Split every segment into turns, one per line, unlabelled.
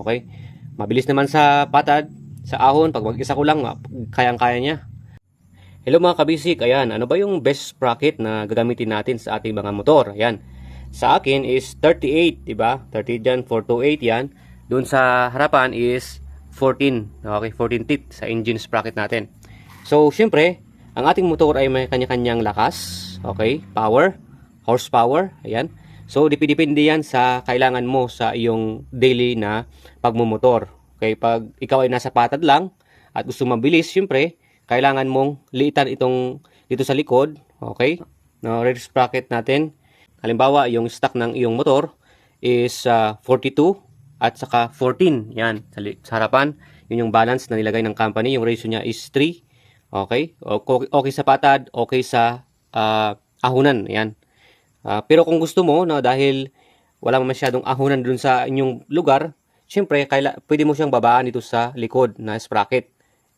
Okay? Mabilis naman sa patad, sa ahon, pag mag-isa ko lang, kayang-kaya niya. Hello mga kabisik, ayan, ano ba yung best sprocket na gagamitin natin sa ating mga motor? Ayan, sa akin is 38, diba? 30 dyan, 428 yan. Doon sa harapan is 14, okay, 14 teeth sa engine sprocket natin. So, syempre, ang ating motor ay may kanya-kanyang lakas, okay, power, horsepower, ayan. So, depende yan sa kailangan mo sa iyong daily na pagmumotor. Okay, pag ikaw ay nasa patad lang at gusto mabilis, syempre, kailangan mong liitan itong dito sa likod, okay? No, rear sprocket natin. Halimbawa, yung stock ng iyong motor is 42 at saka 14. Yan, sa harapan. Yun yung balance na nilagay ng company. Yung ratio niya is 3. Okay? Okay sa patad, okay sa ahunan. Yan. Pero kung gusto mo, no, dahil wala masyadong ahunan dun sa inyong lugar, syempre, pwede mo siyang babaan dito sa likod na sprocket.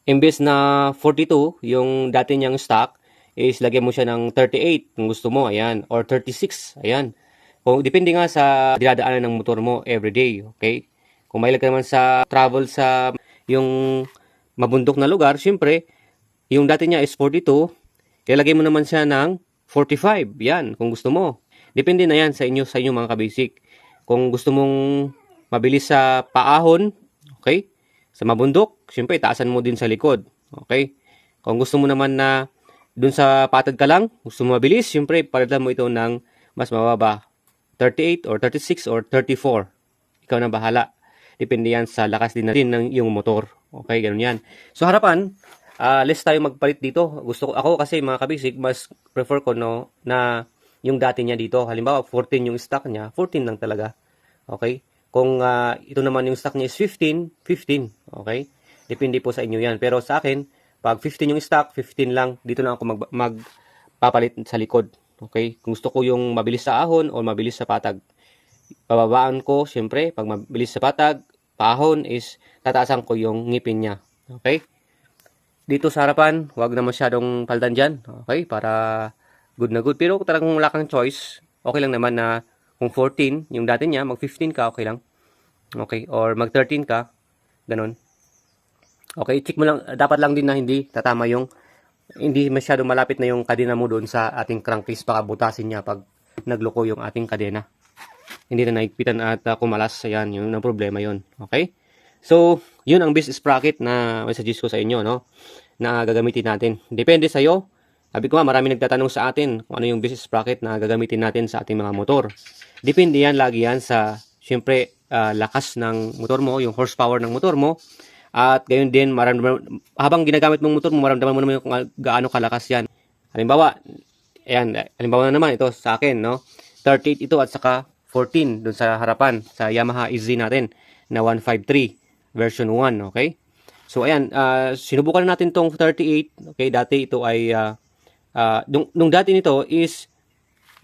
Imbes na 42, yung dati niyang stock, is lagyan mo siya ng 38 kung gusto mo, ayan, or 36, ayan. Kung depende nga sa dinadaanan ng motor mo everyday, okay? Kung mahilig ka naman sa travel sa yung mabundok na lugar, syempre, yung dati niya is 42, ilalagay mo naman siya ng 45, yan, kung gusto mo. Depende na yan sa inyo mga kabisik. Kung gusto mong mabilis sa paahon, okay? Sa mabundok, syempre, taasan mo din sa likod. Okay? Kung gusto mo naman na dun sa patad ka lang, gusto mo mabilis, syempre, palitan mo ito ng mas mababa. 38 or 36 or 34. Ikaw na bahala. Depende yan sa lakas din natin ng iyong motor. Okay, ganun yan. So, harapan, less tayo magpalit dito. Ako kasi mga kabisik, mas prefer ko no, na yung dati niya dito. Halimbawa, 14 yung stock niya, 14 lang talaga. Okay? Kung ito naman yung stock niya is 15, 15. Okay? Depende po sa inyo yan. Pero sa akin, pag 15 yung stock, 15 lang. Dito na ako magpapalit sa likod. Okay? Kung gusto ko yung mabilis sa ahon o mabilis sa patag, bababaan ko, syempre, pag mabilis sa patag, paahon is tataasan ko yung ngipin niya. Okay? Dito sa harapan, huwag na masyadong palitan dyan. Okay? Para good na good. Pero kung talagang wala kang choice, okay lang naman na kung 14, yung dati niya, mag-15 ka, okay lang. Okay, or mag-13 ka, ganun. Okay, check mo lang, dapat lang din na hindi tatama hindi masyado malapit na yung kadena mo doon sa ating crankcase, baka butasin niya pag nagloko yung ating kadena. Hindi na naigpitan at kumalas, ayan, yun ang problema yun. Okay? So, yun ang best sprocket na may suggest ko sa inyo, no? Na gagamitin natin. Depende sa'yo. Sabi ko nga, marami nagtatanong sa atin kung ano yung best sprocket na gagamitin natin sa ating mga motor. Depende yan, lagi yan sa, syempre, lakas ng motor mo, yung horsepower ng motor mo. At gayon din, habang ginagamit mong motor mo, maramdaman mo naman kung gaano kalakas yan. Halimbawa, ayan, halimbawa na naman ito sa akin, no? 38 ito at saka 14 dun sa harapan, sa Yamaha EZ natin na 153 version 1, okay? So, ayan, sinubukan na natin tong 38, okay? Dati ito ay, nung dati nito is,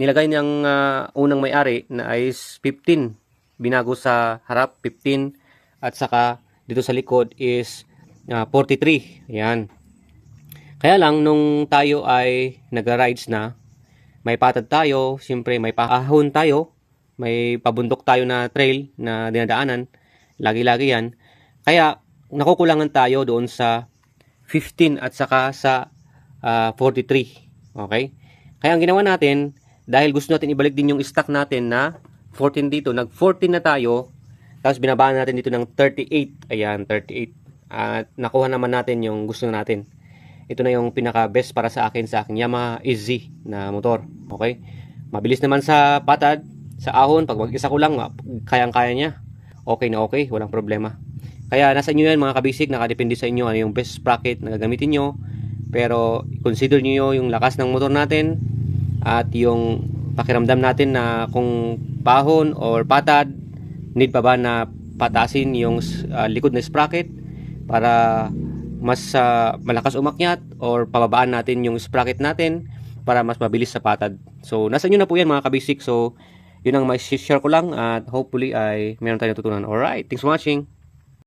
nilagay niyang unang may-ari na is 15. Binago sa harap, 15. At saka dito sa likod is 43. Ayan. Kaya lang, nung tayo ay nagra-rides na, may patad tayo, siyempre may paahon tayo, may pabundok tayo na trail na dinadaanan, lagi-lagi yan. Kaya, nakukulangan tayo doon sa 15 at saka sa 43. Okay? Kaya ang ginawa natin, dahil gusto natin ibalik din yung stock natin na 14 dito, nag-14 na tayo, tapos binabaan natin dito ng 38. Ayan, 38. At nakuha naman natin yung gusto natin. Ito na yung pinaka-best para sa akin Yamaha EZ na motor. Okay? Mabilis naman sa patad, sa ahon, pag mag-isa ko lang, kayang-kaya niya. Okay na okay, walang problema. Kaya nasa inyo yan mga kabisik, nakadepende sa inyo ano yung best sprocket na gagamitin nyo. Pero consider nyo yung lakas ng motor natin at yung pakiramdam natin na kung pahon or patad, need pa ba na patasin yung likod na sprocket para mas malakas umakyat or pababaan natin yung sprocket natin para mas mabilis sa patad. So, nasa inyo na po yan mga kabisik. So, yun ang may share ko lang at hopefully ay meron tayong natutunan. Alright, thanks for watching.